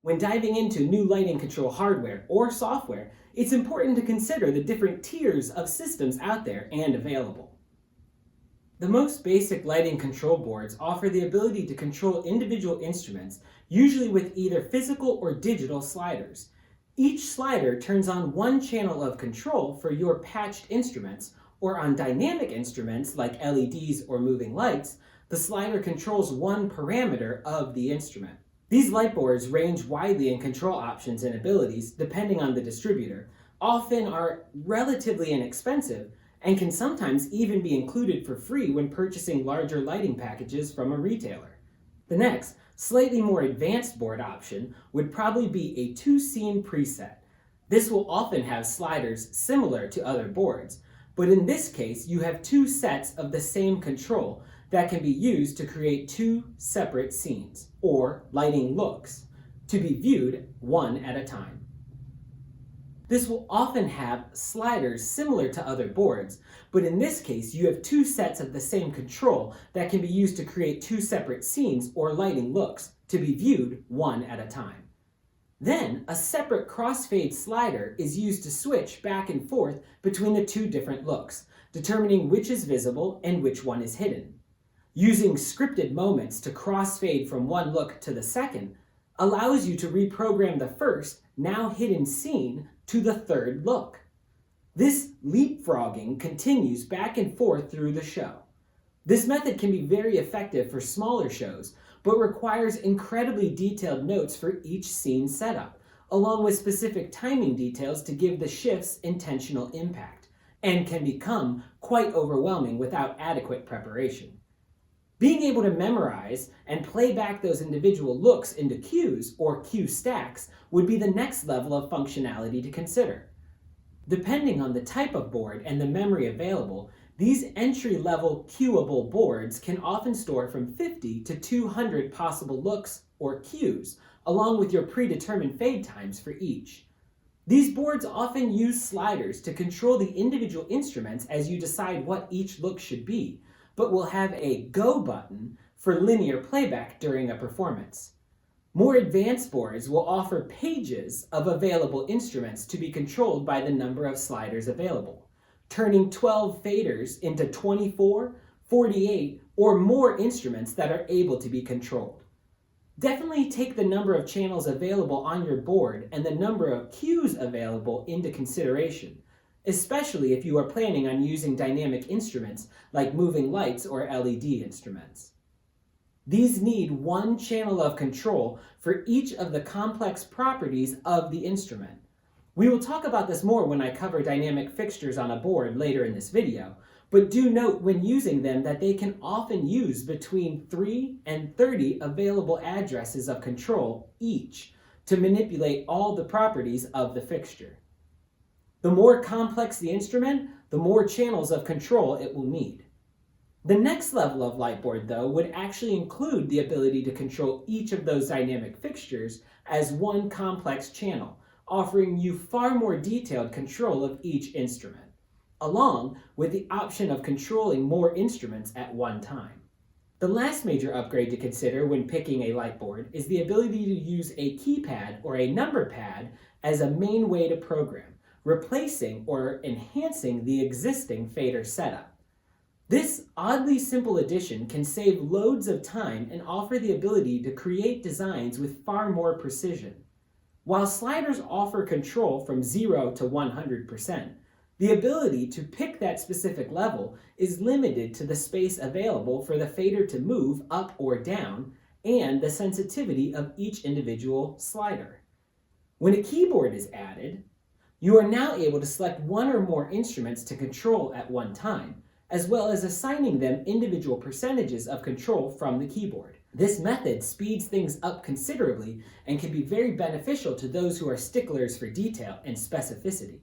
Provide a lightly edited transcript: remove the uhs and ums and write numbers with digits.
When diving into new lighting control hardware or software, it's important to consider the different tiers of systems out there and available. The most basic lighting control boards offer the ability to control individual instruments, usually with either physical or digital sliders. Each slider turns on one channel of control for your patched instruments, or on dynamic instruments like LEDs or moving lights, the slider controls one parameter of the instrument. These light boards range widely in control options and abilities depending on the distributor, often are relatively inexpensive, and can sometimes even be included for free when purchasing larger lighting packages from a retailer. The next, slightly more advanced board option would probably be a two-scene preset. This will often have sliders similar to other boards, but in this case you have two sets of the same control that can be used to create two separate scenes, or lighting looks, to be viewed one at a time. This will often have sliders similar to other boards, but in this case you have two sets of the same control that can be used to create two separate scenes or lighting looks, to be viewed one at a time. Then, a separate crossfade slider is used to switch back and forth between the two different looks, determining which is visible and which one is hidden. Using scripted moments to crossfade from one look to the second allows you to reprogram the first, now hidden scene to the third look. This leapfrogging continues back and forth through the show. This method can be very effective for smaller shows, but requires incredibly detailed notes for each scene setup, along with specific timing details to give the shifts intentional impact, and can become quite overwhelming without adequate preparation. Being able to memorize and play back those individual looks into cues, or cue stacks, would be the next level of functionality to consider. Depending on the type of board and the memory available, these entry-level cueable boards can often store from 50 to 200 possible looks, or cues, along with your predetermined fade times for each. These boards often use sliders to control the individual instruments as you decide what each look should be, but will have a go button for linear playback during a performance. More advanced boards will offer pages of available instruments to be controlled by the number of sliders available, turning 12 faders into 24, 48, or more instruments that are able to be controlled. Definitely take the number of channels available on your board and the number of cues available into consideration, especially if you are planning on using dynamic instruments like moving lights or LED instruments. These need one channel of control for each of the complex properties of the instrument. We will talk about this more when I cover dynamic fixtures on a board later in this video, but do note when using them that they can often use between 3 and 30 available addresses of control each to manipulate all the properties of the fixture. The more complex the instrument, the more channels of control it will need. The next level of lightboard, though, would actually include the ability to control each of those dynamic fixtures as one complex channel, offering you far more detailed control of each instrument, along with the option of controlling more instruments at one time. The last major upgrade to consider when picking a lightboard is the ability to use a keypad or a number pad as a main way to program, replacing or enhancing the existing fader setup. This oddly simple addition can save loads of time and offer the ability to create designs with far more precision. While sliders offer control from 0 to 100%, the ability to pick that specific level is limited to the space available for the fader to move up or down and the sensitivity of each individual slider. When a keyboard is added, you are now able to select one or more instruments to control at one time, as well as assigning them individual percentages of control from the keyboard. This method speeds things up considerably and can be very beneficial to those who are sticklers for detail and specificity.